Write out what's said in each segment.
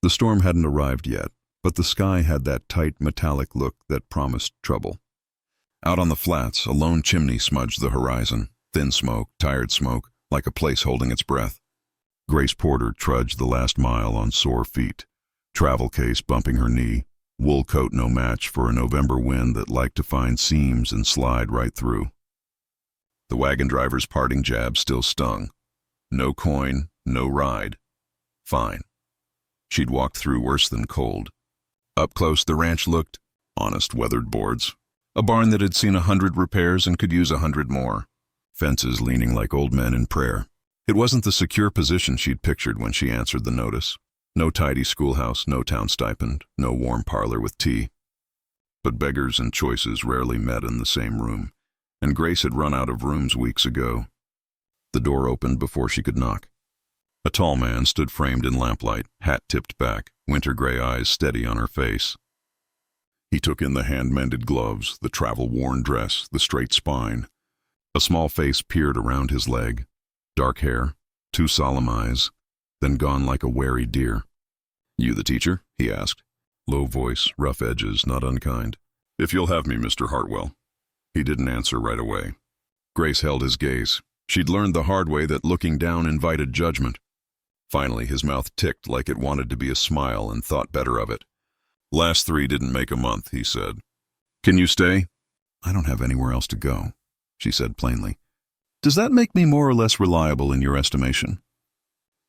The storm hadn't arrived yet, but the sky had that tight, metallic look that promised trouble. Out on the flats, a lone chimney smudged the horizon, thin smoke, tired smoke, like a place holding its breath. Grace Porter trudged the last mile on sore feet, travel case bumping her knee, wool coat no match for a November wind that liked to find seams and slide right through. The wagon driver's parting jab still stung. No coin, no ride. Fine. She'd walked through worse than cold. Up close, the ranch looked honest weathered boards. A barn that had seen 100 repairs and could use 100 more. Fences leaning like old men in prayer. It wasn't the secure position she'd pictured when she answered the notice. No tidy schoolhouse, no town stipend, no warm parlor with tea. But beggars and choices rarely met in the same room, and Grace had run out of rooms weeks ago. The door opened before she could knock. A tall man stood framed in lamplight, hat tipped back, winter gray eyes steady on her face. He took in the hand-mended gloves, the travel-worn dress, the straight spine. A small face peered around his leg. Dark hair, 2 solemn eyes, then gone like a wary deer. "You the teacher?" he asked. Low voice, rough edges, not unkind. "If you'll have me, Mr. Hartwell." He didn't answer right away. Grace held his gaze. She'd learned the hard way that looking down invited judgment. Finally, his mouth ticked like it wanted to be a smile and thought better of it. "Last 3 didn't make a month," he said. "Can you stay?" "I don't have anywhere else to go," she said plainly. "Does that make me more or less reliable in your estimation?"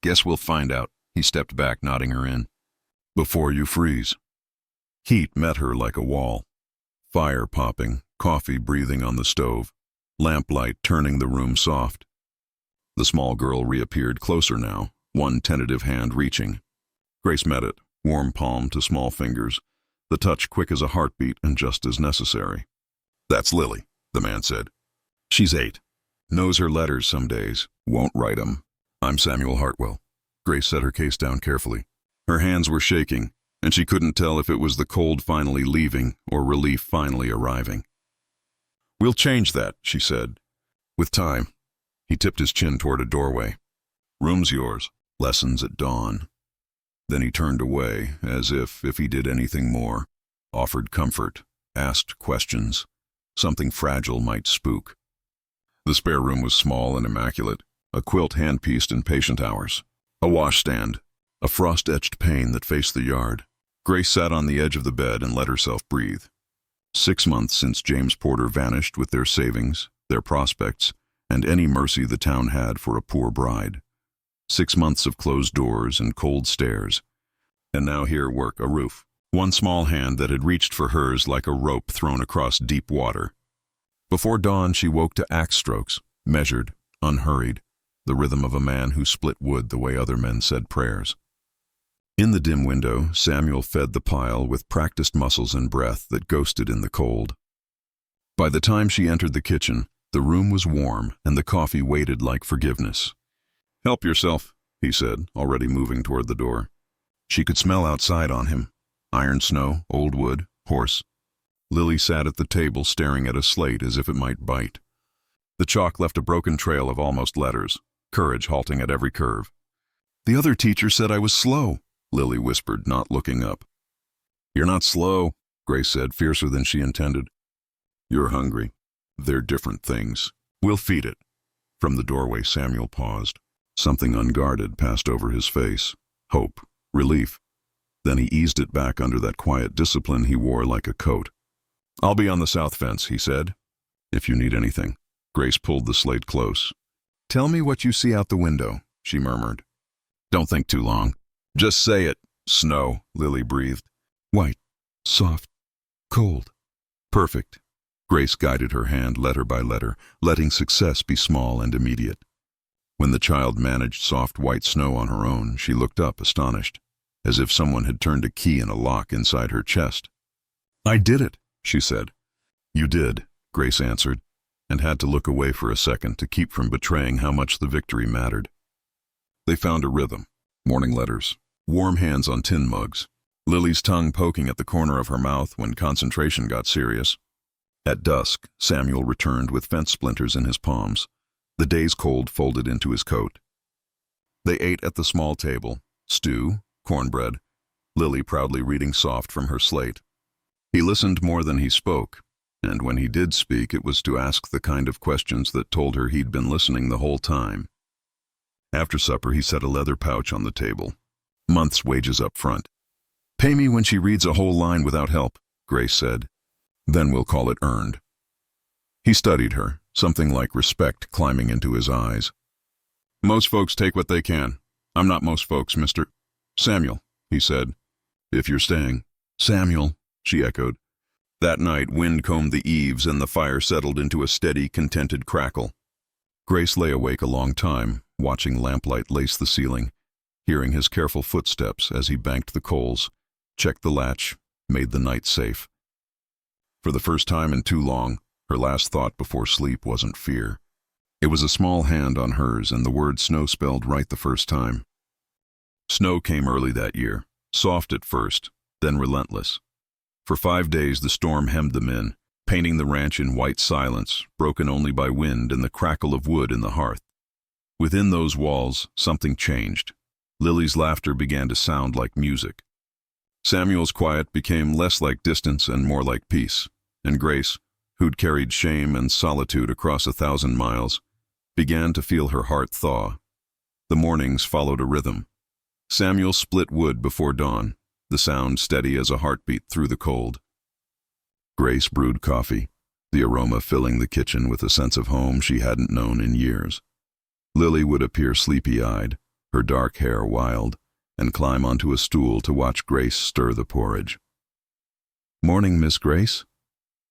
"Guess we'll find out." He stepped back, nodding her in. "Before you freeze." Heat met her like a wall. Fire popping, coffee breathing on the stove, lamplight turning the room soft. The small girl reappeared closer now, one tentative hand reaching. Grace met it, warm palm to small fingers, the touch quick as a heartbeat and just as necessary. "That's Lily," the man said. "She's 8. Knows her letters some days, won't write 'em. I'm Samuel Hartwell." Grace set her case down carefully. Her hands were shaking, and she couldn't tell if it was the cold finally leaving or relief finally arriving. "We'll change that," she said. "With time." He tipped his chin toward a doorway. "Room's yours. Lessons at dawn." Then he turned away, as if he did anything more, offered comfort, asked questions. Something fragile might spook. The spare room was small and immaculate, a quilt hand-pieced in patient hours, a washstand, a frost-etched pane that faced the yard. Grace sat on the edge of the bed and let herself breathe. 6 months since James Porter vanished with their savings, their prospects, and any mercy the town had for a poor bride. 6 months of closed doors and cold stares. And now here work a roof. One small hand that had reached for hers like a rope thrown across deep water. Before dawn she woke to axe strokes, measured, unhurried, the rhythm of a man who split wood the way other men said prayers. In the dim window, Samuel fed the pile with practiced muscles and breath that ghosted in the cold. By the time she entered the kitchen, the room was warm and the coffee waited like forgiveness. "Help yourself," he said, already moving toward the door. She could smell outside on him. Iron snow, old wood, horse. Lily sat at the table staring at a slate as if it might bite. The chalk left a broken trail of almost letters, courage halting at every curve. "The other teacher said I was slow," Lily whispered, not looking up. "You're not slow," Grace said, fiercer than she intended. "You're hungry. They're different things. We'll feed it." From the doorway, Samuel paused. Something unguarded passed over his face. Hope, relief. Then he eased it back under that quiet discipline he wore like a coat. "I'll be on the south fence," he said. "If you need anything." Grace pulled the slate close. "Tell me what you see out the window," she murmured. "Don't think too long. Just say it." "Snow," Lily breathed. "White, soft, cold." "Perfect." Grace guided her hand letter by letter, letting success be small and immediate. When the child managed soft white snow on her own, she looked up astonished, as if someone had turned a key in a lock inside her chest. "I did it," she said. "You did," Grace answered, and had to look away for a second to keep from betraying how much the victory mattered. They found a rhythm. Morning letters. Warm hands on tin mugs. Lily's tongue poking at the corner of her mouth when concentration got serious. At dusk, Samuel returned with fence splinters in his palms, the day's cold folded into his coat. They ate at the small table, stew, cornbread, Lily proudly reading soft from her slate. He listened more than he spoke, and when he did speak, it was to ask the kind of questions that told her he'd been listening the whole time. After supper, he set a leather pouch on the table. Month's wages up front. "Pay me when she reads a whole line without help," Grace said. "Then we'll call it earned." He studied her, something like respect climbing into his eyes. "Most folks take what they can. I'm not most folks, Mr. Samuel," he said. "If you're staying." "Samuel," she echoed. That night, wind combed the eaves and the fire settled into a steady, contented crackle. Grace lay awake a long time, watching lamplight lace the ceiling, hearing his careful footsteps as he banked the coals, checked the latch, made the night safe. For the first time in too long, her last thought before sleep wasn't fear. It was a small hand on hers and the word snow spelled right the first time. Snow came early that year, soft at first, then relentless. For 5 days the storm hemmed them in, painting the ranch in white silence, broken only by wind and the crackle of wood in the hearth. Within those walls, something changed. Lily's laughter began to sound like music. Samuel's quiet became less like distance and more like peace, and Grace, who'd carried shame and solitude across 1,000 miles, began to feel her heart thaw. The mornings followed a rhythm. Samuel split wood before dawn, the sound steady as a heartbeat through the cold. Grace brewed coffee, the aroma filling the kitchen with a sense of home she hadn't known in years. Lily would appear sleepy-eyed, her dark hair wild, and climb onto a stool to watch Grace stir the porridge. "Morning, Miss Grace,"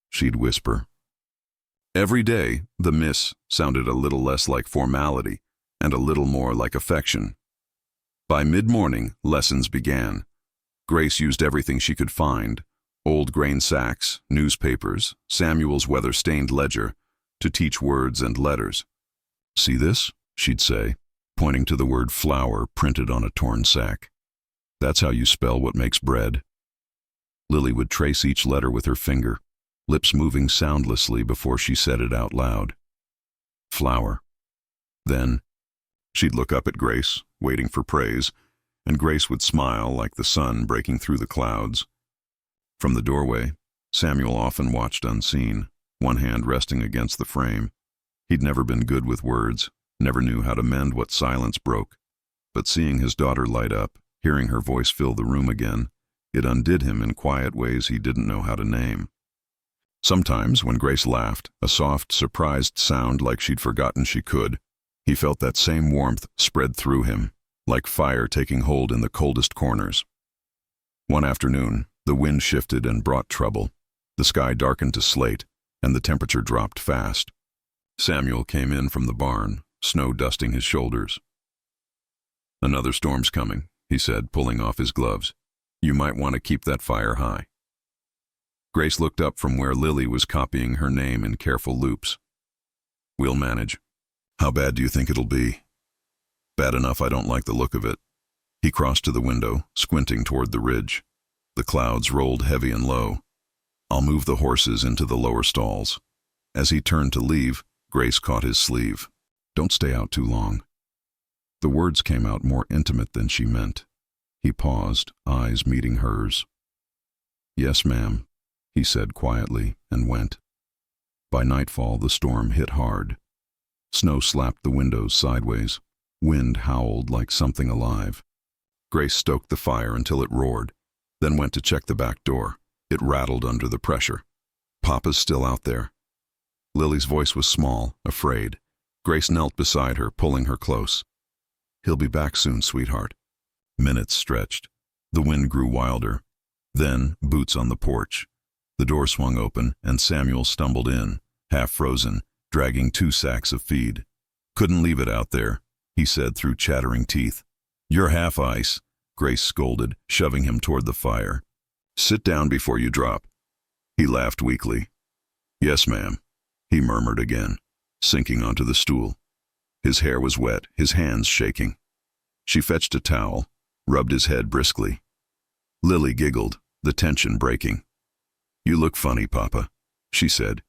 she'd whisper. Every day, the miss sounded a little less like formality and a little more like affection. By mid-morning, lessons began. Grace used everything she could find, old grain sacks, newspapers, Samuel's weather-stained ledger, to teach words and letters. "See this?" she'd say, pointing to the word flour printed on a torn sack. "That's how you spell what makes bread." Lily would trace each letter with her finger, lips moving soundlessly before she said it out loud. Flour. Then, she'd look up at Grace, waiting for praise, and Grace would smile like the sun breaking through the clouds. From the doorway, Samuel often watched unseen, one hand resting against the frame. He'd never been good with words, never knew how to mend what silence broke. But seeing his daughter light up, hearing her voice fill the room again, it undid him in quiet ways he didn't know how to name. Sometimes, when Grace laughed, a soft, surprised sound like she'd forgotten she could, he felt that same warmth spread through him, like fire taking hold in the coldest corners. One afternoon, the wind shifted and brought trouble. The sky darkened to slate, and the temperature dropped fast. Samuel came in from the barn, snow dusting his shoulders. "Another storm's coming," he said, pulling off his gloves. "You might want to keep that fire high." Grace looked up from where Lily was copying her name in careful loops. "We'll manage. How bad do you think it'll be?" "Bad enough I don't like the look of it." He crossed to the window, squinting toward the ridge. The clouds rolled heavy and low. "I'll move the horses into the lower stalls." As he turned to leave, Grace caught his sleeve. "Don't stay out too long." The words came out more intimate than she meant. He paused, eyes meeting hers. "Yes, ma'am," he said quietly, and went. By nightfall, the storm hit hard. Snow slapped the windows sideways. Wind howled like something alive. Grace stoked the fire until it roared, then went to check the back door. It rattled under the pressure. "Papa's still out there." Lily's voice was small, afraid. Grace knelt beside her, pulling her close. "He'll be back soon, sweetheart." Minutes stretched. The wind grew wilder. Then, boots on the porch. The door swung open, and Samuel stumbled in, half frozen, dragging 2 sacks of feed. "Couldn't leave it out there," he said through chattering teeth. "You're half ice," Grace scolded, shoving him toward the fire. "Sit down before you drop." He laughed weakly. "Yes, ma'am," he murmured again, sinking onto the stool. His hair was wet, his hands shaking. She fetched a towel, rubbed his head briskly. Lily giggled, the tension breaking. "You look funny, Papa," she said.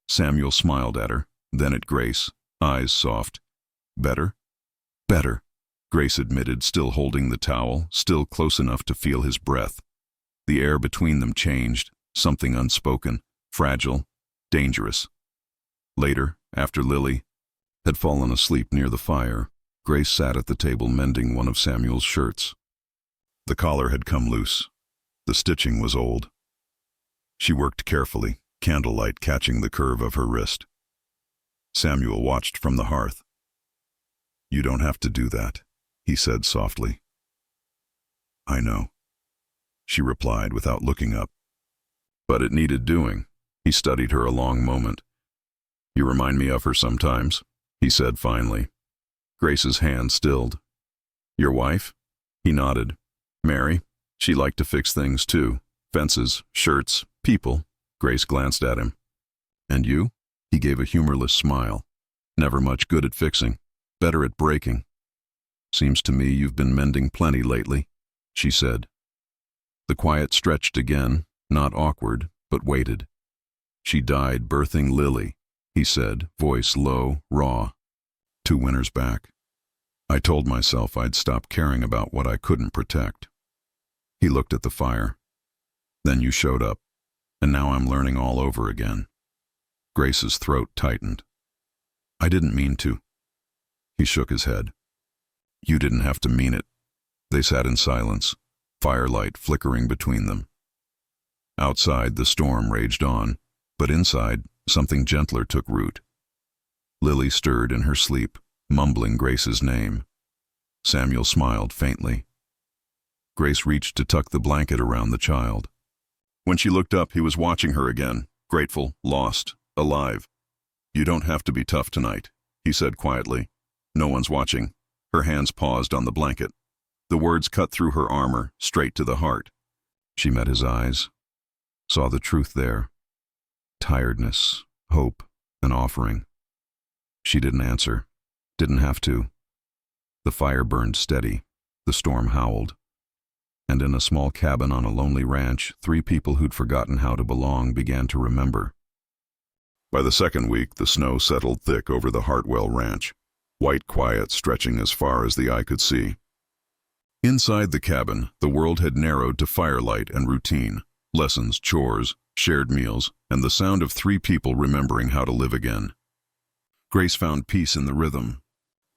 Samuel smiled at her, then at Grace, eyes soft. "Better?" "Better," Grace admitted, still holding the towel, still close enough to feel his breath. The air between them changed, something unspoken, fragile, dangerous. Later, after Lily had fallen asleep near the fire, Grace sat at the table mending one of Samuel's shirts. The collar had come loose. The stitching was old. She worked carefully, candlelight catching the curve of her wrist. Samuel watched from the hearth. "You don't have to do that," he said softly. "I know," she replied without looking up. But it needed doing. He studied her a long moment. "You remind me of her sometimes," he said finally. Grace's hand stilled. "Your wife?" He nodded. "Mary. She liked to fix things too. Fences, shirts, people." Grace glanced at him. "And you?" He gave a humorless smile. "Never much good at fixing. Better at breaking." "Seems to me you've been mending plenty lately," she said. The quiet stretched again, not awkward, but waited. "She died birthing Lily," he said, voice low, raw. "2 winters back. I told myself I'd stop caring about what I couldn't protect." He looked at the fire. "Then you showed up, and now I'm learning all over again." Grace's throat tightened. "I didn't mean to." He shook his head. "You didn't have to mean it." They sat in silence, firelight flickering between them. Outside, the storm raged on, but inside, something gentler took root. Lily stirred in her sleep, mumbling Grace's name. Samuel smiled faintly. Grace reached to tuck the blanket around the child. When she looked up, he was watching her again, grateful, lost, alive. "You don't have to be tough tonight," he said quietly. "No one's watching." Her hands paused on the blanket. The words cut through her armor, straight to the heart. She met his eyes, saw the truth there. Tiredness, hope, an offering. She didn't answer, didn't have to. The fire burned steady, the storm howled. And in a small cabin on a lonely ranch, 3 people who'd forgotten how to belong began to remember. By the second week, the snow settled thick over the Hartwell Ranch, white quiet stretching as far as the eye could see. Inside the cabin, the world had narrowed to firelight and routine, lessons, chores, shared meals, and the sound of 3 people remembering how to live again. Grace found peace in the rhythm.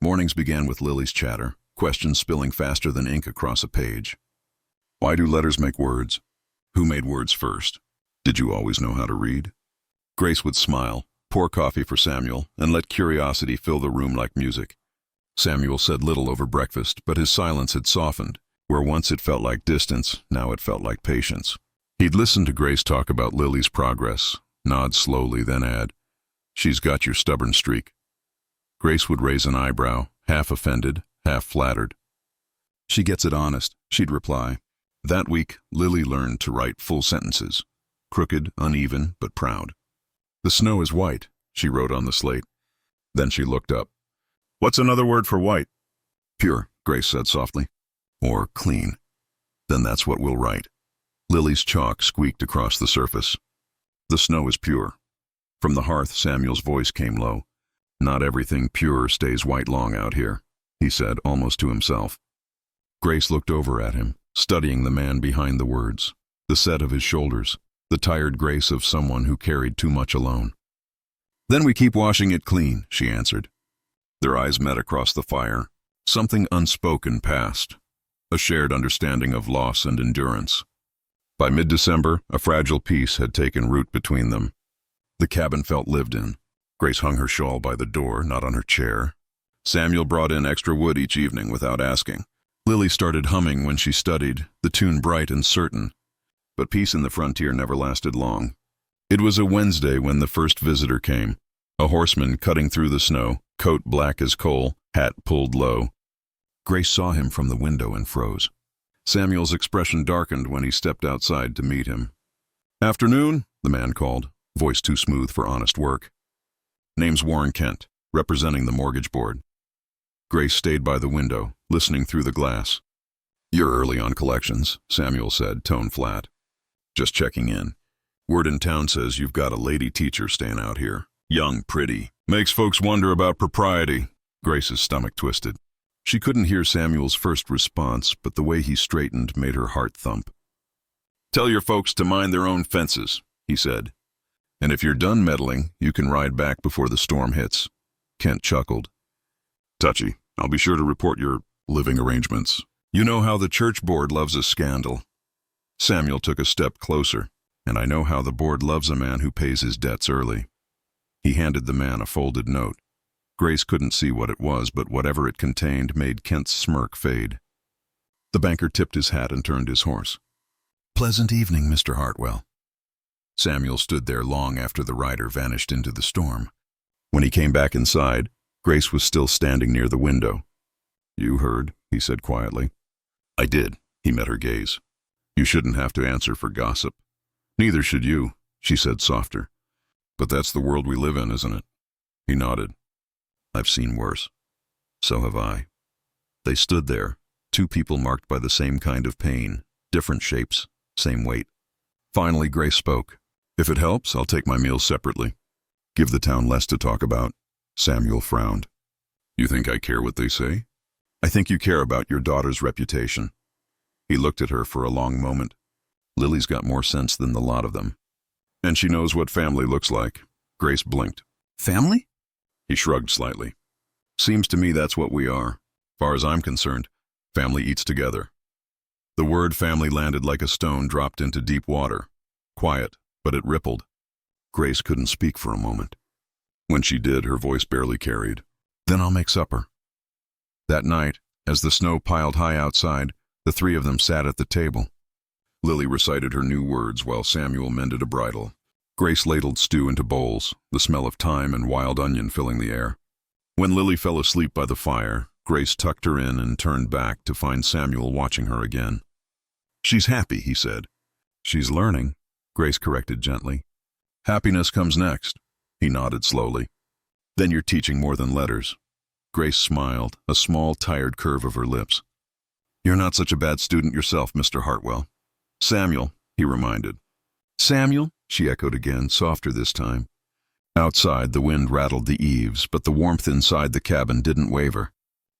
Mornings began with Lily's chatter, questions spilling faster than ink across a page. Why do letters make words? Who made words first? Did you always know how to read? Grace would smile, pour coffee for Samuel, and let curiosity fill the room like music. Samuel said little over breakfast, but his silence had softened. Where once it felt like distance, now it felt like patience. He'd listen to Grace talk about Lily's progress, nod slowly, then add, "She's got your stubborn streak." Grace would raise an eyebrow, half offended, half flattered. "She gets it honest," she'd reply. That week, Lily learned to write full sentences, crooked, uneven, but proud. "The snow is white," she wrote on the slate. Then she looked up. "What's another word for white?" "Pure," Grace said softly. "Or clean." "Then that's what we'll write." Lily's chalk squeaked across the surface. "The snow is pure." From the hearth, Samuel's voice came low. "Not everything pure stays white long out here," he said, almost to himself. Grace looked over at him, studying the man behind the words, the set of his shoulders, the tired grace of someone who carried too much alone. "Then we keep washing it clean," she answered. Their eyes met across the fire. Something unspoken passed, a shared understanding of loss and endurance. By mid-December, a fragile peace had taken root between them. The cabin felt lived in. Grace hung her shawl by the door, not on her chair. Samuel brought in extra wood each evening without asking. Lily started humming when she studied, the tune bright and certain. But peace in the frontier never lasted long. It was a Wednesday when the first visitor came, a horseman cutting through the snow, coat black as coal, hat pulled low. Grace saw him from the window and froze. Samuel's expression darkened when he stepped outside to meet him. "Afternoon," the man called, voice too smooth for honest work. "Name's Warren Kent, representing the mortgage board." Grace stayed by the window, listening through the glass. "You're early on collections," Samuel said, tone flat. "Just checking in. Word in town says you've got a lady teacher staying out here. Young, pretty. Makes folks wonder about propriety." Grace's stomach twisted. She couldn't hear Samuel's first response, but the way he straightened made her heart thump. "Tell your folks to mind their own fences," he said. "And if you're done meddling, you can ride back before the storm hits." Kent chuckled. "Touchy. I'll be sure to report your living arrangements. You know how the church board loves a scandal." Samuel took a step closer. "And I know how the board loves a man who pays his debts early." He handed the man a folded note. Grace couldn't see what it was, but whatever it contained made Kent's smirk fade. The banker tipped his hat and turned his horse. "Pleasant evening, Mr. Hartwell." Samuel stood there long after the rider vanished into the storm. When he came back inside, Grace was still standing near the window. "You heard," he said quietly. "I did," he met her gaze. "You shouldn't have to answer for gossip." "Neither should you," she said softer. "But that's the world we live in, isn't it?" He nodded. "I've seen worse." "So have I." They stood there, two people marked by the same kind of pain, different shapes, same weight. Finally, Grace spoke. "If it helps, I'll take my meals separately. Give the town less to talk about." Samuel frowned. "You think I care what they say?" "I think you care about your daughter's reputation." He looked at her for a long moment. "Lily's got more sense than the lot of them. And she knows what family looks like." Grace blinked. "Family?" He shrugged slightly. "Seems to me that's what we are. Far as I'm concerned, family eats together." The word family landed like a stone dropped into deep water. Quiet, but it rippled. Grace couldn't speak for a moment. When she did, her voice barely carried. "Then I'll make supper." That night, as the snow piled high outside, the three of them sat at the table. Lily recited her new words while Samuel mended a bridle. Grace ladled stew into bowls, the smell of thyme and wild onion filling the air. When Lily fell asleep by the fire, Grace tucked her in and turned back to find Samuel watching her again. "She's happy," he said. "She's learning," Grace corrected gently. "Happiness comes next." He nodded slowly. "Then you're teaching more than letters." Grace smiled, a small, tired curve of her lips. "You're not such a bad student yourself, Mr. Hartwell." "Samuel," he reminded. "Samuel?" she echoed again, softer this time. Outside, the wind rattled the eaves, but the warmth inside the cabin didn't waver.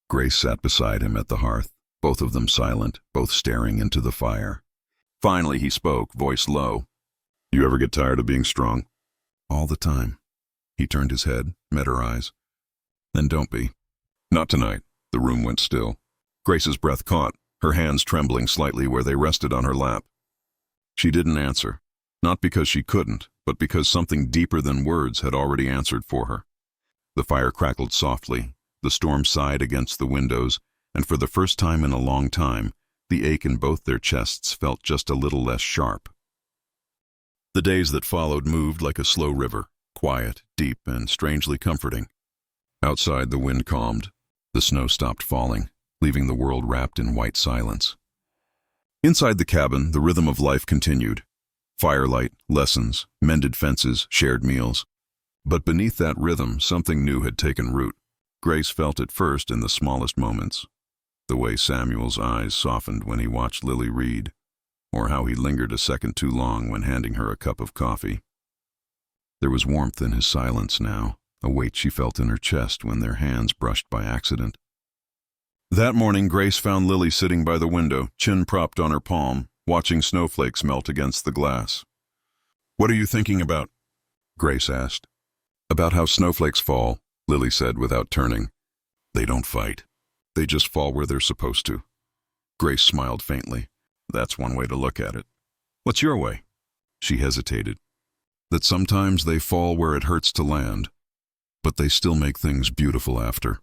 Grace sat beside him at the hearth, both of them silent, both staring into the fire. Finally he spoke, voice low. "You ever get tired of being strong?" "All the time." He turned his head, met her eyes. "Then don't be." "Not tonight." The room went still. Grace's breath caught, her hands trembling slightly where they rested on her lap. She didn't answer, not because she couldn't, but because something deeper than words had already answered for her. The fire crackled softly, the storm sighed against the windows, and for the first time in a long time, the ache in both their chests felt just a little less sharp. The days that followed moved like a slow river, quiet, deep, and strangely comforting. Outside, the wind calmed. The snow stopped falling, leaving the world wrapped in white silence. Inside the cabin, the rhythm of life continued. Firelight, lessons, mended fences, shared meals. But beneath that rhythm, something new had taken root. Grace felt it first in the smallest moments. The way Samuel's eyes softened when he watched Lily read, or how he lingered a second too long when handing her a cup of coffee. There was warmth in his silence now, a weight she felt in her chest when their hands brushed by accident. That morning, Grace found Lily sitting by the window, chin propped on her palm, watching snowflakes melt against the glass. "What are you thinking about?" Grace asked. "About how snowflakes fall," Lily said without turning. "They don't fight. They just fall where they're supposed to." Grace smiled faintly. "That's one way to look at it. What's your way?" She hesitated. "That sometimes they fall where it hurts to land, but they still make things beautiful after."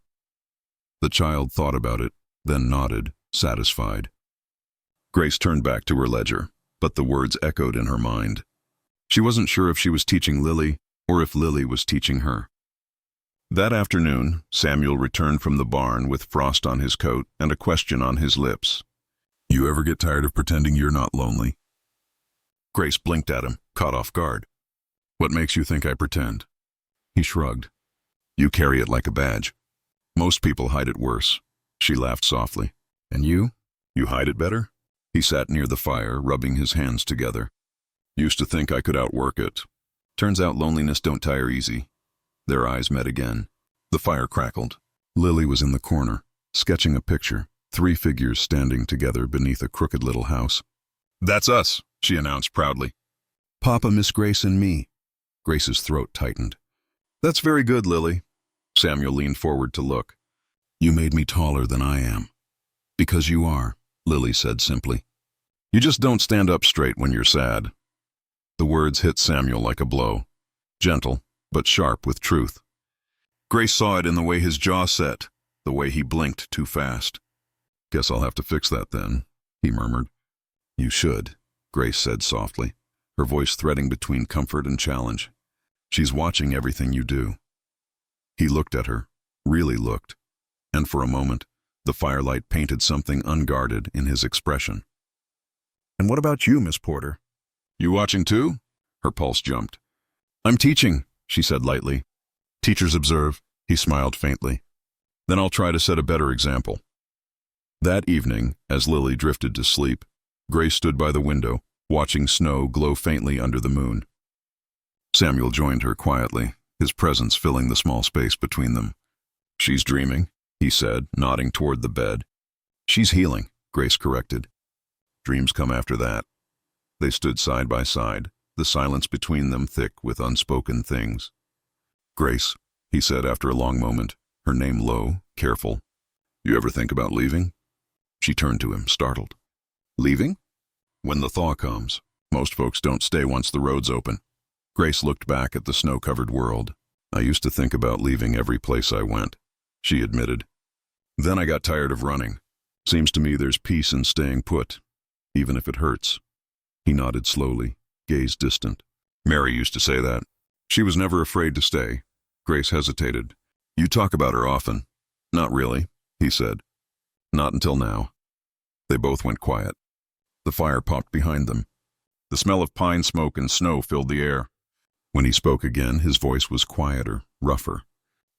The child thought about it, then nodded, satisfied. Grace turned back to her ledger, but the words echoed in her mind. She wasn't sure if she was teaching Lily or if Lily was teaching her. That afternoon, Samuel returned from the barn with frost on his coat and a question on his lips. "You ever get tired of pretending you're not lonely?" Grace blinked at him, caught off guard. "What makes you think I pretend?" He shrugged. "You carry it like a badge. Most people hide it worse." She laughed softly. "And you? You hide it better?" He sat near the fire, rubbing his hands together. "Used to think I could outwork it. Turns out loneliness don't tire easy." Their eyes met again. The fire crackled. Lily was in the corner. sketching a picture, 3 figures standing together beneath a crooked little house. "That's us," she announced proudly. "Papa, Miss Grace, and me." Grace's throat tightened. "That's very good, Lily." Samuel leaned forward to look. "You made me taller than I am." "Because you are," Lily said simply. "You just don't stand up straight when you're sad." The words hit Samuel like a blow, gentle but sharp with truth. Grace saw it in the way his jaw set, the way he blinked too fast. "Guess I'll have to fix that then," he murmured. "You should," Grace said softly, her voice threading between comfort and challenge. "She's watching everything you do." He looked at her, really looked, and for a moment, the firelight painted something unguarded in his expression. "And what about you, Miss Porter? You watching too?" Her pulse jumped. "I'm teaching," she said lightly. "Teachers observe," he smiled faintly. "Then I'll try to set a better example." That evening, as Lily drifted to sleep, Grace stood by the window, watching snow glow faintly under the moon. Samuel joined her quietly, his presence filling the small space between them. "She's dreaming," he said, nodding toward the bed. "She's healing," Grace corrected. "Dreams come after that." They stood side by side, the silence between them thick with unspoken things. "Grace," he said after a long moment, her name low, careful. "You ever think about leaving?" She turned to him, startled. "Leaving?" "When the thaw comes. Most folks don't stay once the road's open." Grace looked back at the snow-covered world. "I used to think about leaving every place I went," she admitted. "Then I got tired of running. Seems to me there's peace in staying put, even if it hurts." He nodded slowly, gaze distant. "Mary used to say that. She was never afraid to stay." Grace hesitated. "You talk about her often." "Not really," he said. "Not until now." They both went quiet. The fire popped behind them. The smell of pine smoke and snow filled the air. When he spoke again, his voice was quieter, rougher.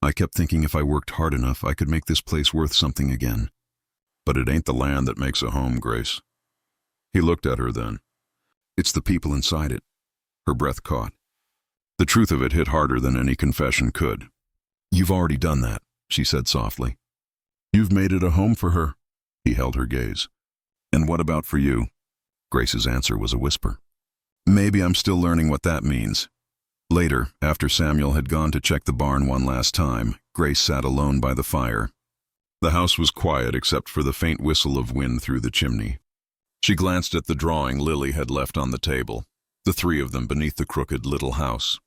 "I kept thinking if I worked hard enough, I could make this place worth something again. But it ain't the land that makes a home, Grace." He looked at her then. "It's the people inside it." Her breath caught. The truth of it hit harder than any confession could. "You've already done that," she said softly. "You've made it a home for her." He held her gaze. "And what about for you?" Grace's answer was a whisper. "Maybe I'm still learning what that means." Later, after Samuel had gone to check the barn one last time, Grace sat alone by the fire. The house was quiet except for the faint whistle of wind through the chimney. She glanced at the drawing Lily had left on the table, the 3 of them beneath the crooked little house.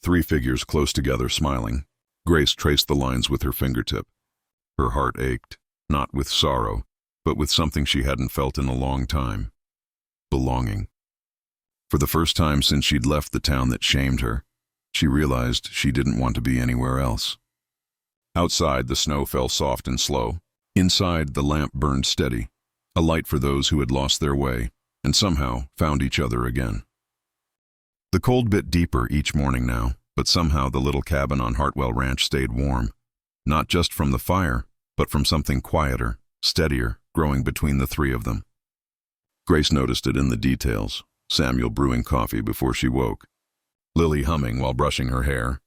3 figures close together smiling. Grace traced the lines with her fingertip. Her heart ached, not with sorrow, but with something she hadn't felt in a long time. Belonging. For the first time since she'd left the town that shamed her, she realized she didn't want to be anywhere else. Outside, the snow fell soft and slow. Inside, the lamp burned steady, a light for those who had lost their way and somehow found each other again. The cold bit deeper each morning now, but somehow the little cabin on Hartwell Ranch stayed warm, not just from the fire, but from something quieter, steadier, growing between the 3 of them. Grace noticed it in the details. Samuel brewing coffee before she woke, Lily humming while brushing her hair.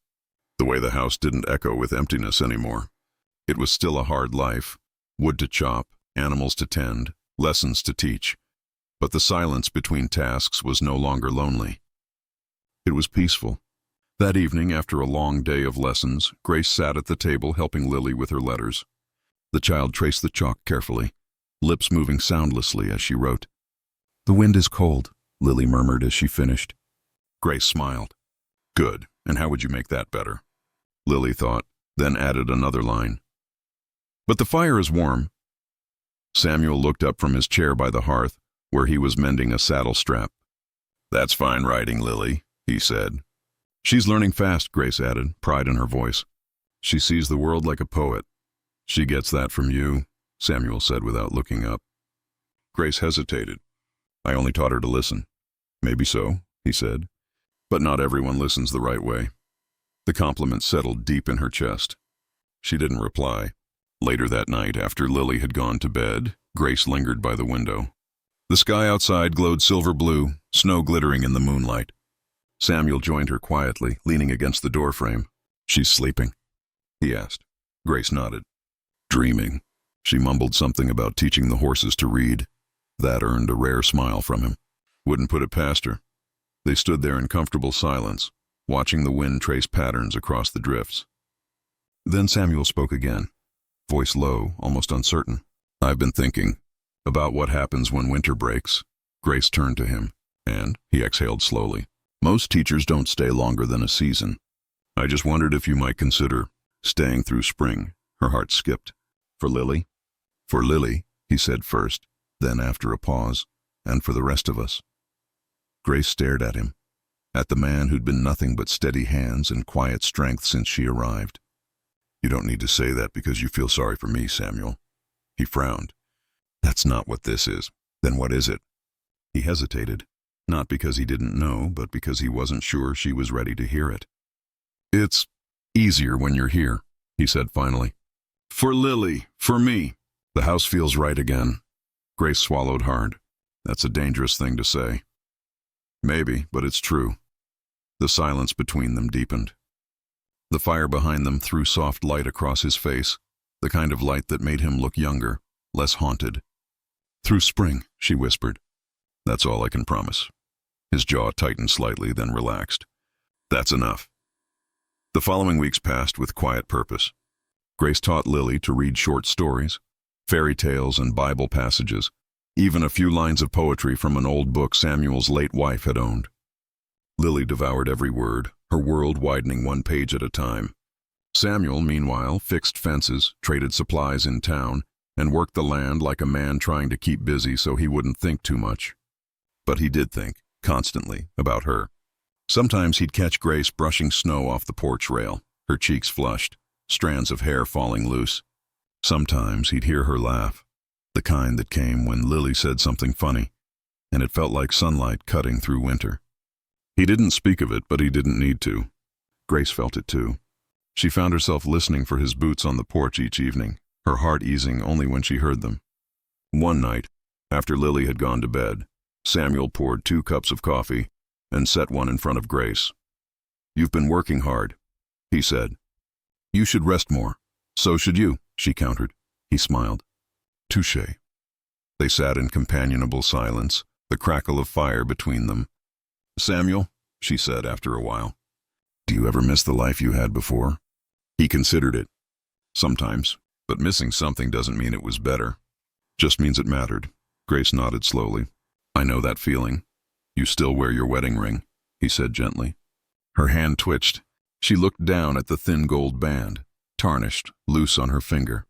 The way the house didn't echo with emptiness anymore. It was still a hard life, wood to chop, animals to tend, lessons to teach, but the silence between tasks was no longer lonely. It was peaceful. That evening, after a long day of lessons, Grace sat at the table helping Lily with her letters. The child traced the chalk carefully, lips moving soundlessly as she wrote. "The wind is cold," Lily murmured as she finished. Grace smiled. "Good, and how would you make that better?" Lily thought, then added another line. "But the fire is warm." Samuel looked up from his chair by the hearth, where he was mending a saddle strap. "That's fine writing, Lily," he said. "She's learning fast," Grace added, pride in her voice. "She sees the world like a poet." "She gets that from you," Samuel said without looking up. Grace hesitated. "I only taught her to listen." "Maybe so," he said. "But not everyone listens the right way." The compliment settled deep in her chest. She didn't reply. Later that night, after Lily had gone to bed, Grace lingered by the window. The sky outside glowed silver blue, snow glittering in the moonlight. Samuel joined her quietly, leaning against the doorframe. "She's sleeping?" he asked. Grace nodded. "Dreaming," She mumbled something about teaching the horses to read. That earned a rare smile from him. Wouldn't put it past her. They stood there in comfortable silence, watching the wind trace patterns across the drifts. Then Samuel spoke again, voice low, almost uncertain. "I've been thinking about what happens when winter breaks." Grace turned to him, and he exhaled slowly. "Most teachers don't stay longer than a season. I just wondered if you might consider staying through spring." Her heart skipped. "For Lily?" "For Lily," he said first, then after a pause, "and for the rest of us." Grace stared at him, at the man who'd been nothing but steady hands and quiet strength since she arrived. "You don't need to say that because you feel sorry for me, Samuel." He frowned. "That's not what this is." "Then what is it?" He hesitated, not because he didn't know, but because he wasn't sure she was ready to hear it. "It's easier when you're here," he said finally. "For Lily, for me. The house feels right again." Grace swallowed hard. That's a dangerous thing to say. Maybe, but it's true. The silence between them deepened. The fire behind them threw soft light across his face, the kind of light that made him look younger, less haunted. "Through spring," she whispered. "That's all I can promise." His jaw tightened slightly, then relaxed. "That's enough." The following weeks passed with quiet purpose. Grace taught Lily to read short stories, fairy tales and Bible passages, even a few lines of poetry from an old book Samuel's late wife had owned. Lily devoured every word, her world widening one page at a time. Samuel, meanwhile, fixed fences, traded supplies in town, and worked the land like a man trying to keep busy so he wouldn't think too much. But he did think, constantly, about her. Sometimes he'd catch Grace brushing snow off the porch rail, her cheeks flushed, strands of hair falling loose. Sometimes he'd hear her laugh, the kind that came when Lily said something funny, and it felt like sunlight cutting through winter. He didn't speak of it, but he didn't need to. Grace felt it too. She found herself listening for his boots on the porch each evening, her heart easing only when she heard them. One night, after Lily had gone to bed, Samuel poured 2 cups of coffee and set one in front of Grace. "You've been working hard," he said. "You should rest more." "So should you," she countered. He smiled. "Touché." They sat in companionable silence, the crackle of fire between them. "Samuel," she said after a while, "do you ever miss the life you had before?" He considered it. "Sometimes, but missing something doesn't mean it was better. Just means it mattered." Grace nodded slowly. "I know that feeling. You still wear your wedding ring," he said gently. Her hand twitched. She looked down at the thin gold band, tarnished, loose on her finger.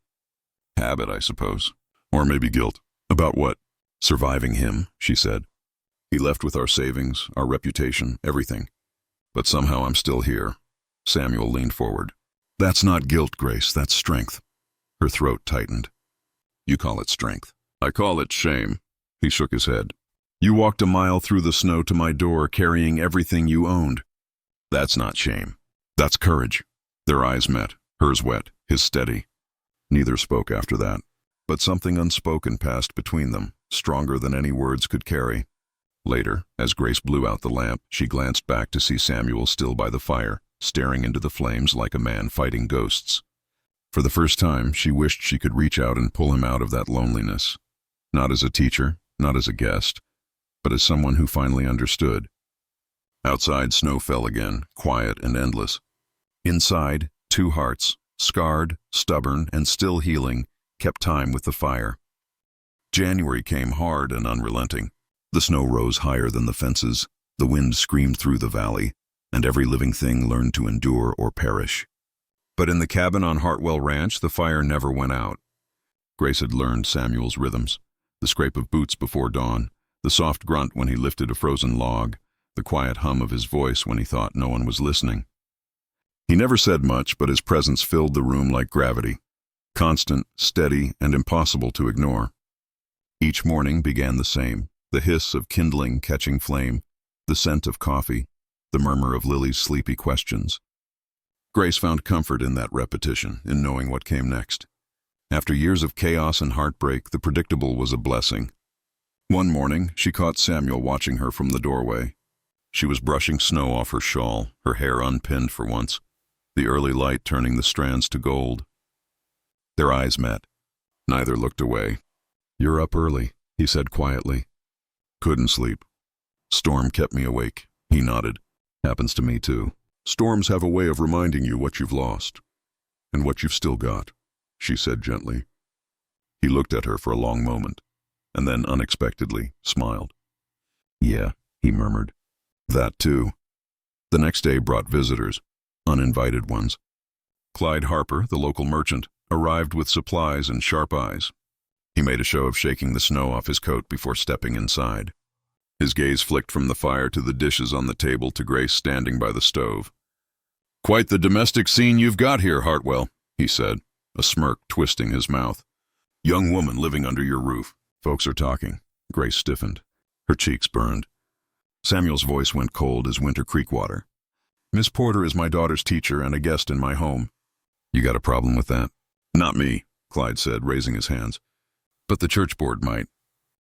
"Habit, I suppose. Or maybe guilt." "About what?" "Surviving him," she said. "He left with our savings, our reputation, everything. But somehow I'm still here." Samuel leaned forward. "That's not guilt, Grace, that's strength." Her throat tightened. "You call it strength. I call it shame." He shook his head. "You walked a mile through the snow to my door carrying everything you owned. That's not shame. That's courage." Their eyes met, hers wet, his steady. Neither spoke after that. But something unspoken passed between them, stronger than any words could carry. Later, as Grace blew out the lamp, she glanced back to see Samuel still by the fire, staring into the flames like a man fighting ghosts. For the first time, she wished she could reach out and pull him out of that loneliness. Not as a teacher, not as a guest, but as someone who finally understood. Outside, snow fell again, quiet and endless. Inside, 2 hearts, scarred, stubborn, and still healing, kept time with the fire. January came hard and unrelenting. The snow rose higher than the fences, the wind screamed through the valley, and every living thing learned to endure or perish. But in the cabin on Hartwell Ranch, the fire never went out. Grace had learned Samuel's rhythms, the scrape of boots before dawn, the soft grunt when he lifted a frozen log, the quiet hum of his voice when he thought no one was listening. He never said much, but his presence filled the room like gravity, constant, steady, and impossible to ignore. Each morning began the same, the hiss of kindling catching flame, the scent of coffee, the murmur of Lily's sleepy questions. Grace found comfort in that repetition, in knowing what came next. After years of chaos and heartbreak, the predictable was a blessing. One morning, she caught Samuel watching her from the doorway. She was brushing snow off her shawl, her hair unpinned for once, the early light turning the strands to gold. Their eyes met. Neither looked away. "You're up early," he said quietly. "Couldn't sleep. Storm kept me awake," he nodded. "Happens to me too. Storms have a way of reminding you what you've lost, and what you've still got," she said gently. He looked at her for a long moment, and then unexpectedly smiled. "Yeah," he murmured. "That too." The next day brought visitors, uninvited ones. Clyde Harper, the local merchant, arrived with supplies and sharp eyes. He made a show of shaking the snow off his coat before stepping inside. His gaze flicked from the fire to the dishes on the table to Grace standing by the stove. "Quite the domestic scene you've got here, Hartwell," he said, a smirk twisting his mouth. "Young woman living under your roof." "Folks are talking." Grace stiffened. Her cheeks burned. Samuel's voice went cold as winter creek water. "Miss Porter is my daughter's teacher and a guest in my home." "You got a problem with that?" "Not me," Clyde said, raising his hands. "But the church board might.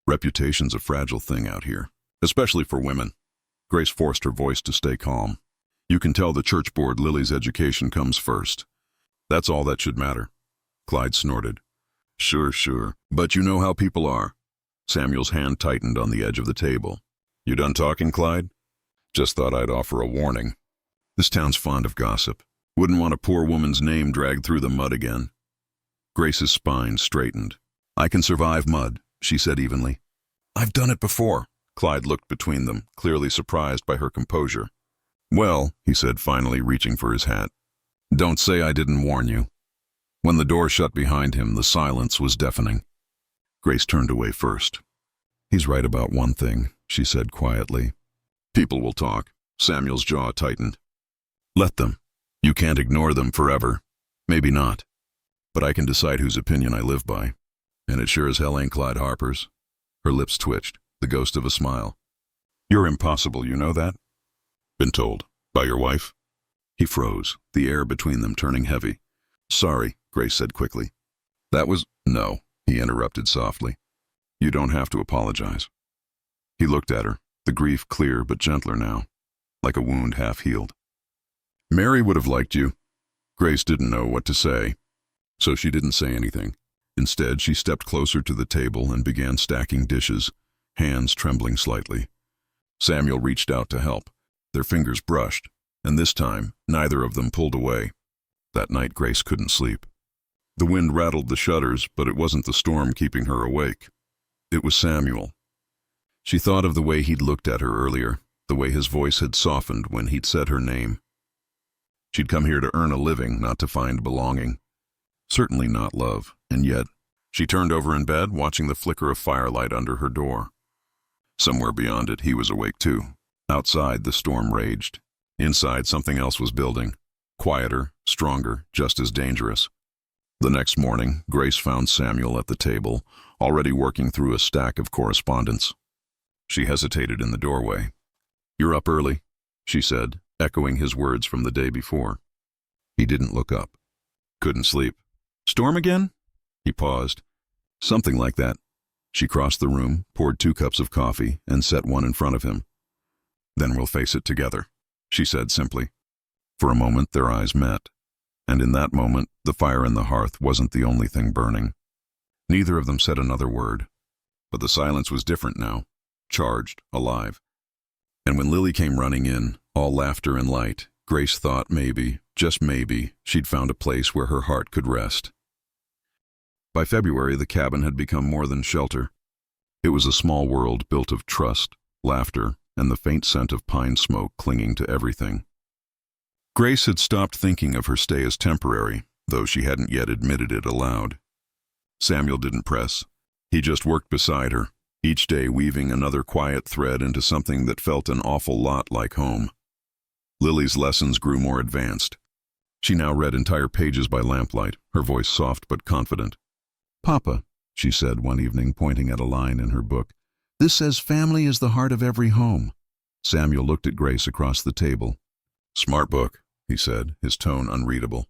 Reputation's a fragile thing out here, especially for women." Grace forced her voice to stay calm. "You can tell the church board Lily's education comes first. That's all that should matter." Clyde snorted. Sure. But you know how people are." Samuel's hand tightened on the edge of the table. "You done talking, Clyde?" "Just thought I'd offer a warning. This town's fond of gossip. Wouldn't want a poor woman's name dragged through the mud again." Grace's spine straightened. "I can survive mud," she said evenly. "I've done it before." Clyde looked between them, clearly surprised by her composure. "Well," he said finally, reaching for his hat, "don't say I didn't warn you." When the door shut behind him, the silence was deafening. Grace turned away first. "He's right about one thing," she said quietly. "People will talk." Samuel's jaw tightened. "Let them. You can't ignore them forever. Maybe not. But I can decide whose opinion I live by. And it sure as hell ain't Clyde Harper's." Her lips twitched, the ghost of a smile. "You're impossible, you know that?" "Been told. By your wife?" He froze, the air between them turning heavy. "Sorry," Grace said quickly. "That was—" "No," he interrupted softly. "You don't have to apologize." He looked at her, the grief clear but gentler now, like a wound half-healed. "Mary would have liked you." Grace didn't know what to say, so she didn't say anything. Instead, she stepped closer to the table and began stacking dishes, hands trembling slightly. Samuel reached out to help. Their fingers brushed, and this time, neither of them pulled away. That night, Grace couldn't sleep. The wind rattled the shutters, but it wasn't the storm keeping her awake. It was Samuel. She thought of the way he'd looked at her earlier, the way his voice had softened when he'd said her name. She'd come here to earn a living, not to find belonging. Certainly not love, and yet, she turned over in bed, watching the flicker of firelight under her door. Somewhere beyond it, he was awake too. Outside, the storm raged. Inside, something else was building. Quieter, stronger, just as dangerous. The next morning, Grace found Samuel at the table, already working through a stack of correspondence. She hesitated in the doorway. "You're up early," she said, echoing his words from the day before. He didn't look up. "Couldn't sleep." "Storm again?" He paused. "Something like that." She crossed the room, poured 2 cups of coffee, and set one in front of him. "Then we'll face it together," she said simply. For a moment, their eyes met. And in that moment, the fire in the hearth wasn't the only thing burning. Neither of them said another word. But the silence was different now, charged, alive. And when Lily came running in, all laughter and light, Grace thought maybe, just maybe, she'd found a place where her heart could rest. By February, the cabin had become more than shelter. It was a small world built of trust, laughter, and the faint scent of pine smoke clinging to everything. Grace had stopped thinking of her stay as temporary, though she hadn't yet admitted it aloud. Samuel didn't press. He just worked beside her, each day weaving another quiet thread into something that felt an awful lot like home. Lily's lessons grew more advanced. She now read entire pages by lamplight, her voice soft but confident. "Papa," she said one evening, pointing at a line in her book, "this says family is the heart of every home." Samuel looked at Grace across the table. "Smart book," he said, his tone unreadable.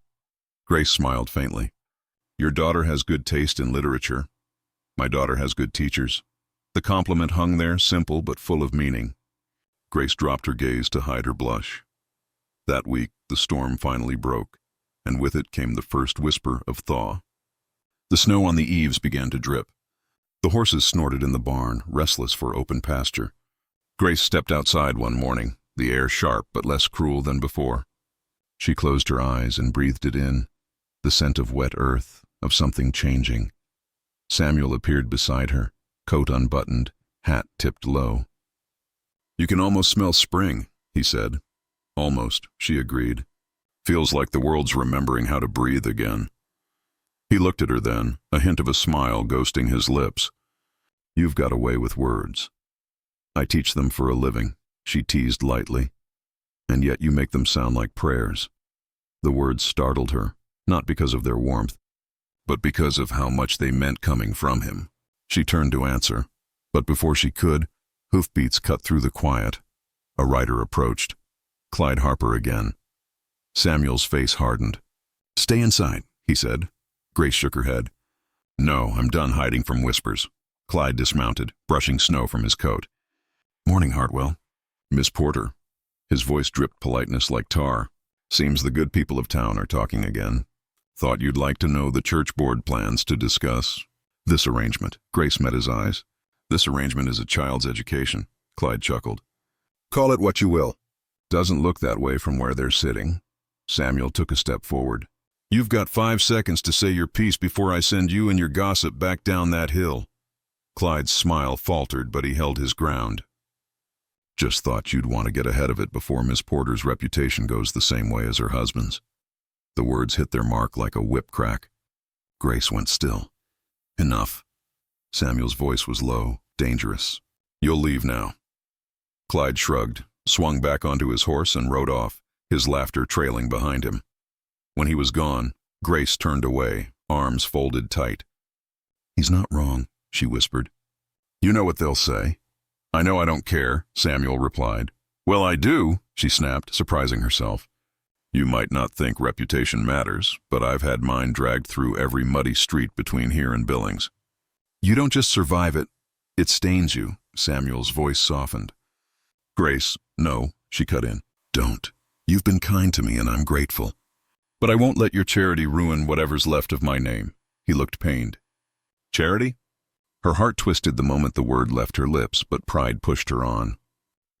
Grace smiled faintly. "Your daughter has good taste in literature. My daughter has good teachers." The compliment hung there, simple but full of meaning. Grace dropped her gaze to hide her blush. That week, the storm finally broke, and with it came the first whisper of thaw. The snow on the eaves began to drip. The horses snorted in the barn, restless for open pasture. Grace stepped outside one morning, the air sharp but less cruel than before. She closed her eyes and breathed it in, the scent of wet earth, of something changing. Samuel appeared beside her, coat unbuttoned, hat tipped low. "You can almost smell spring," he said. "Almost," she agreed. "Feels like the world's remembering how to breathe again." He looked at her then, a hint of a smile ghosting his lips. "You've got a way with words. I teach them for a living," she teased lightly. "And yet you make them sound like prayers." The words startled her, not because of their warmth, but because of how much they meant coming from him. She turned to answer, but before she could, hoofbeats cut through the quiet. A rider approached. Clyde Harper again. Samuel's face hardened. "Stay inside," he said. Grace shook her head. "No, I'm done hiding from whispers." Clyde dismounted, brushing snow from his coat. "Morning, Hartwell." "Miss Porter." His voice dripped politeness like tar. "Seems the good people of town are talking again. Thought you'd like to know the church board plans to discuss this arrangement." Grace met his eyes. "This arrangement is a child's education," Clyde chuckled. "Call it what you will. Doesn't look that way from where they're sitting." Samuel took a step forward. "You've got 5 seconds to say your piece before I send you and your gossip back down that hill." Clyde's smile faltered, but he held his ground. "Just thought you'd want to get ahead of it before Miss Porter's reputation goes the same way as her husband's." The words hit their mark like a whip crack. Grace went still. "Enough." Samuel's voice was low, dangerous. "You'll leave now." Clyde shrugged, swung back onto his horse and rode off, his laughter trailing behind him. When he was gone, Grace turned away, arms folded tight. "He's not wrong," she whispered. "You know what they'll say." "I know I don't care," Samuel replied. "Well, I do," she snapped, surprising herself. "You might not think reputation matters, but I've had mine dragged through every muddy street between here and Billings." "You don't just survive it, it stains you." Samuel's voice softened. "Grace, no," she cut in. "Don't. You've been kind to me and I'm grateful. But I won't let your charity ruin whatever's left of my name." He looked pained. "Charity?" Her heart twisted the moment the word left her lips, but pride pushed her on.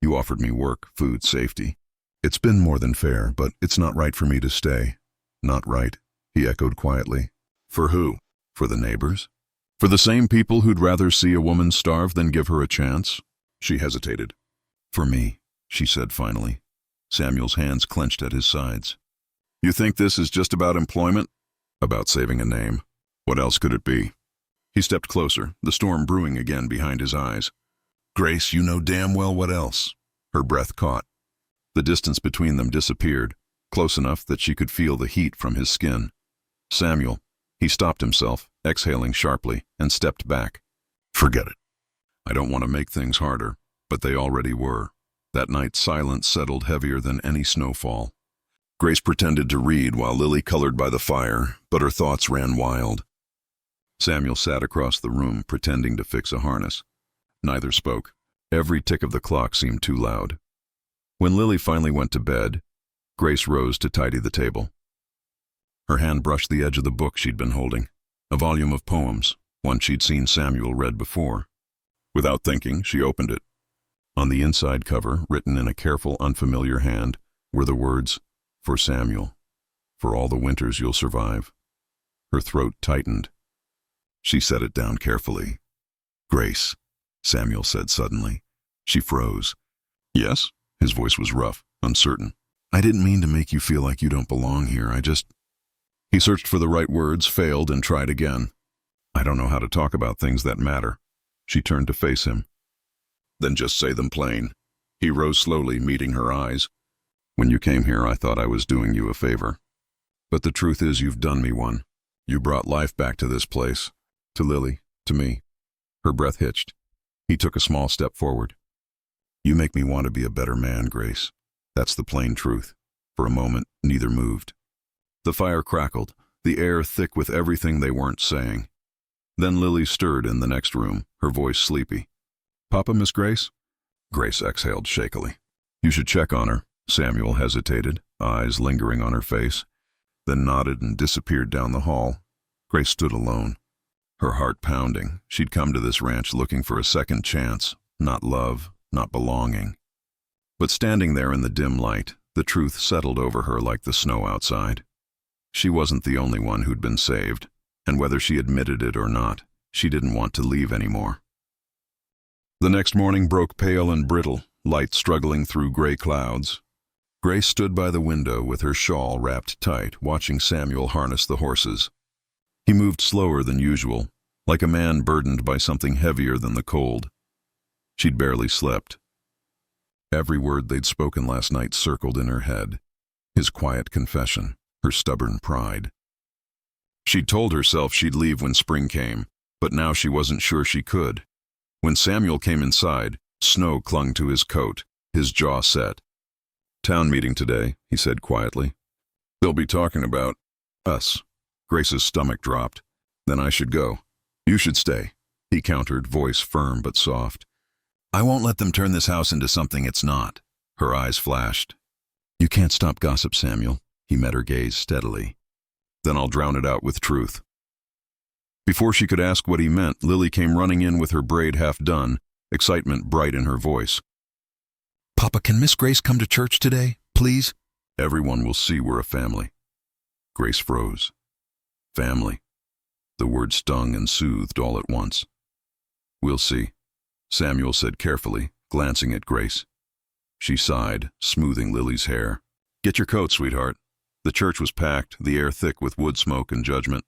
"You offered me work, food, safety. It's been more than fair, but it's not right for me to stay." "Not right," he echoed quietly. "For who? For the neighbors? For the same people who'd rather see a woman starve than give her a chance?" She hesitated. "For me," she said finally. Samuel's hands clenched at his sides. "You think this is just about employment?" "About saving a name. What else could it be?" He stepped closer, the storm brewing again behind his eyes. "Grace, you know damn well what else." Her breath caught. The distance between them disappeared, close enough that she could feel the heat from his skin. "Samuel." He stopped himself, exhaling sharply, and stepped back. "Forget it. I don't want to make things harder, but they already were." That night silence settled heavier than any snowfall. Grace pretended to read while Lily colored by the fire, but her thoughts ran wild. Samuel sat across the room, pretending to fix a harness. Neither spoke. Every tick of the clock seemed too loud. When Lily finally went to bed, Grace rose to tidy the table. Her hand brushed the edge of the book she'd been holding, a volume of poems, one she'd seen Samuel read before. Without thinking, she opened it. On the inside cover, written in a careful, unfamiliar hand, were the words, "For Samuel, for all the winters you'll survive." Her throat tightened. She set it down carefully. "Grace," Samuel said suddenly. She froze. "Yes?" His voice was rough, uncertain. "I didn't mean to make you feel like you don't belong here. I just—" He searched for the right words, failed, and tried again. "I don't know how to talk about things that matter." She turned to face him. "Then just say them plain." He rose slowly, meeting her eyes. "When you came here, I thought I was doing you a favor. But the truth is you've done me one. You brought life back to this place. To Lily, to me." Her breath hitched. He took a small step forward. "You make me want to be a better man, Grace. That's the plain truth." For a moment, neither moved. The fire crackled, the air thick with everything they weren't saying. Then Lily stirred in the next room, her voice sleepy. "Papa, Miss Grace?" Grace exhaled shakily. "You should check on her." Samuel hesitated, eyes lingering on her face, then nodded and disappeared down the hall. Grace stood alone, her heart pounding. She'd come to this ranch looking for a second chance, not love, not belonging. But standing there in the dim light, the truth settled over her like the snow outside. She wasn't the only one who'd been saved, and whether she admitted it or not, she didn't want to leave anymore. The next morning broke pale and brittle, light struggling through gray clouds. Grace stood by the window with her shawl wrapped tight, watching Samuel harness the horses. He moved slower than usual, like a man burdened by something heavier than the cold. She'd barely slept. Every word they'd spoken last night circled in her head. His quiet confession, her stubborn pride. She'd told herself she'd leave when spring came, but now she wasn't sure she could. When Samuel came inside, snow clung to his coat, his jaw set. "Town meeting today," he said quietly. "They'll be talking about us." Grace's stomach dropped. "Then I should go." "You should stay," he countered, voice firm but soft. "I won't let them turn this house into something it's not." Her eyes flashed. "You can't stop gossip, Samuel." He met her gaze steadily. "Then I'll drown it out with truth." Before she could ask what he meant, Lily came running in with her braid half done, excitement bright in her voice. "Papa, can Miss Grace come to church today, please?" "Everyone will see we're a family." Grace froze. Family. The word stung and soothed all at once. "We'll see," Samuel said carefully, glancing at Grace. She sighed, smoothing Lily's hair. "Get your coat, sweetheart." The church was packed, the air thick with wood smoke and judgment.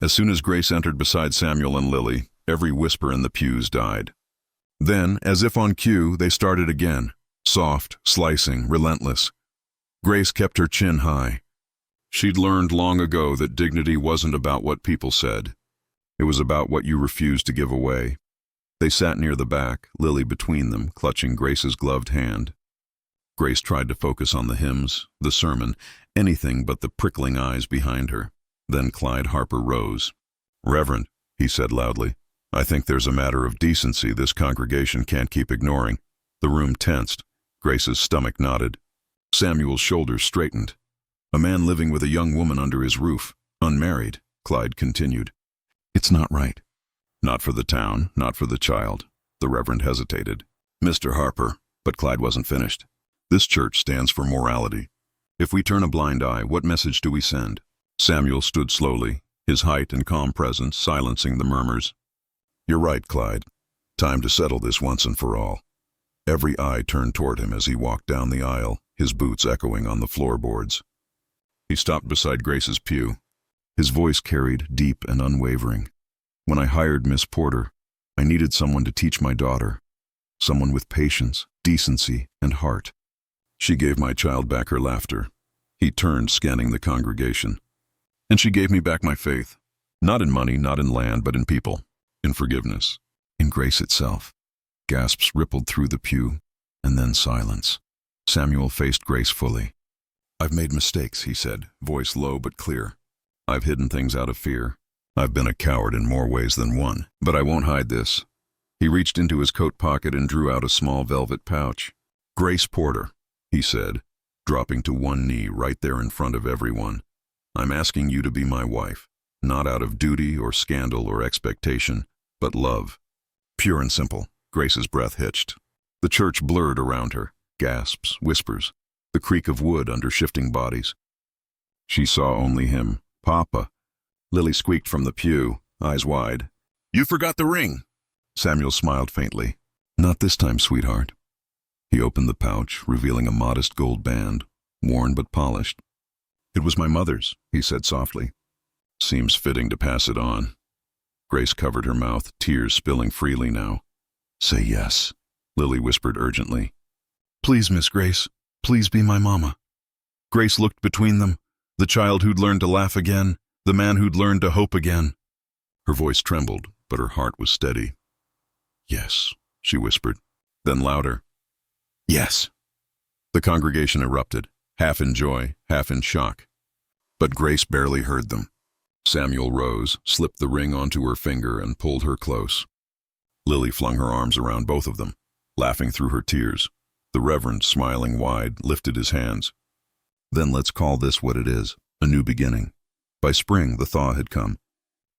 As soon as Grace entered beside Samuel and Lily, every whisper in the pews died. Then, as if on cue, they started again, soft, slicing, relentless. Grace kept her chin high. She'd learned long ago that dignity wasn't about what people said. It was about what you refused to give away. They sat near the back, Lily between them, clutching Grace's gloved hand. Grace tried to focus on the hymns, the sermon, anything but the prickling eyes behind her. Then Clyde Harper rose. "Reverend," he said loudly, "I think there's a matter of decency this congregation can't keep ignoring." The room tensed. Grace's stomach knotted. Samuel's shoulders straightened. "A man living with a young woman under his roof, unmarried," Clyde continued. "It's not right." "Not for the town, not for the child." The Reverend hesitated. "Mr. Harper," but Clyde wasn't finished. "This church stands for morality. If we turn a blind eye, what message do we send?" Samuel stood slowly, his height and calm presence silencing the murmurs. "You're right, Clyde. Time to settle this once and for all." Every eye turned toward him as he walked down the aisle, his boots echoing on the floorboards. He stopped beside Grace's pew. His voice carried, deep and unwavering. "When I hired Miss Porter, I needed someone to teach my daughter. Someone with patience, decency, and heart. She gave my child back her laughter." He turned, scanning the congregation. "And she gave me back my faith. Not in money, not in land, but in people. In forgiveness. In grace itself." Gasps rippled through the pew, and then silence. Samuel faced Grace fully. "I've made mistakes," he said, voice low but clear. "I've hidden things out of fear. I've been a coward in more ways than one, but I won't hide this." He reached into his coat pocket and drew out a small velvet pouch. "Grace Porter," he said, dropping to one knee right there in front of everyone. "I'm asking you to be my wife, not out of duty or scandal or expectation, but love." Pure and simple. Grace's breath hitched. The church blurred around her, gasps, whispers, the creak of wood under shifting bodies. She saw only him. "Papa." Lily squeaked from the pew, eyes wide. "You forgot the ring." Samuel smiled faintly. "Not this time, sweetheart." He opened the pouch, revealing a modest gold band, worn but polished. "It was my mother's," he said softly. "Seems fitting to pass it on." Grace covered her mouth, tears spilling freely now. "Say yes," Lily whispered urgently. "Please, Miss Grace, please be my mama." Grace looked between them, the child who'd learned to laugh again, the man who'd learned to hope again. Her voice trembled, but her heart was steady. "Yes," she whispered, then louder. "Yes." The congregation erupted, half in joy, half in shock. But Grace barely heard them. Samuel rose, slipped the ring onto her finger, and pulled her close. Lily flung her arms around both of them, laughing through her tears. The Reverend, smiling wide, lifted his hands. "Then let's call this what it is, a new beginning." By spring, the thaw had come.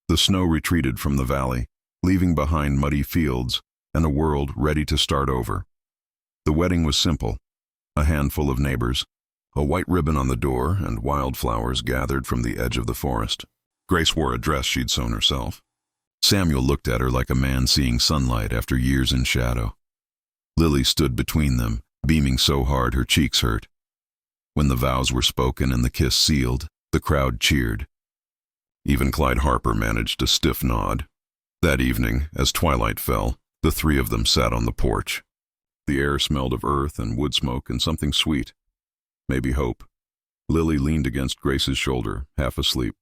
The snow retreated from the valley, leaving behind muddy fields and a world ready to start over. The wedding was simple. A handful of neighbors, a white ribbon on the door, and wildflowers gathered from the edge of the forest. Grace wore a dress she'd sewn herself. Samuel looked at her like a man seeing sunlight after years in shadow. Lily stood between them, beaming so hard her cheeks hurt. When the vows were spoken and the kiss sealed, the crowd cheered. Even Clyde Harper managed a stiff nod. That evening, as twilight fell, the three of them sat on the porch. The air smelled of earth and wood smoke and something sweet. Maybe hope. Lily leaned against Grace's shoulder, half asleep.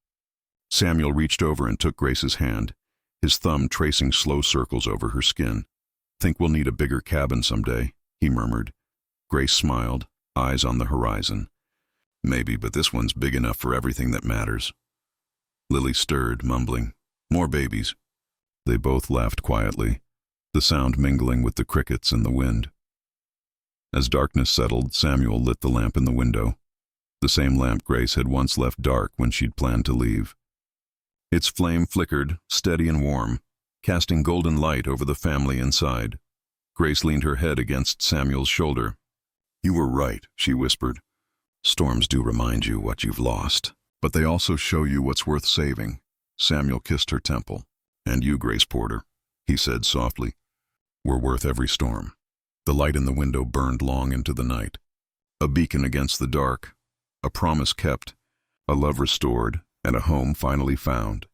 Samuel reached over and took Grace's hand, his thumb tracing slow circles over her skin. "Think we'll need a bigger cabin someday," he murmured. Grace smiled, eyes on the horizon. "Maybe, but this one's big enough for everything that matters." Lily stirred, mumbling, "More babies." They both laughed quietly, the sound mingling with the crickets and the wind. As darkness settled, Samuel lit the lamp in the window, the same lamp Grace had once left dark when she'd planned to leave. Its flame flickered, steady and warm, casting golden light over the family inside. Grace leaned her head against Samuel's shoulder. "You were right," she whispered. "Storms do remind you what you've lost, but they also show you what's worth saving." Samuel kissed her temple. "And you, Grace Porter," he said softly, "were worth every storm." The light in the window burned long into the night. A beacon against the dark, a promise kept, a love restored, and a home finally found.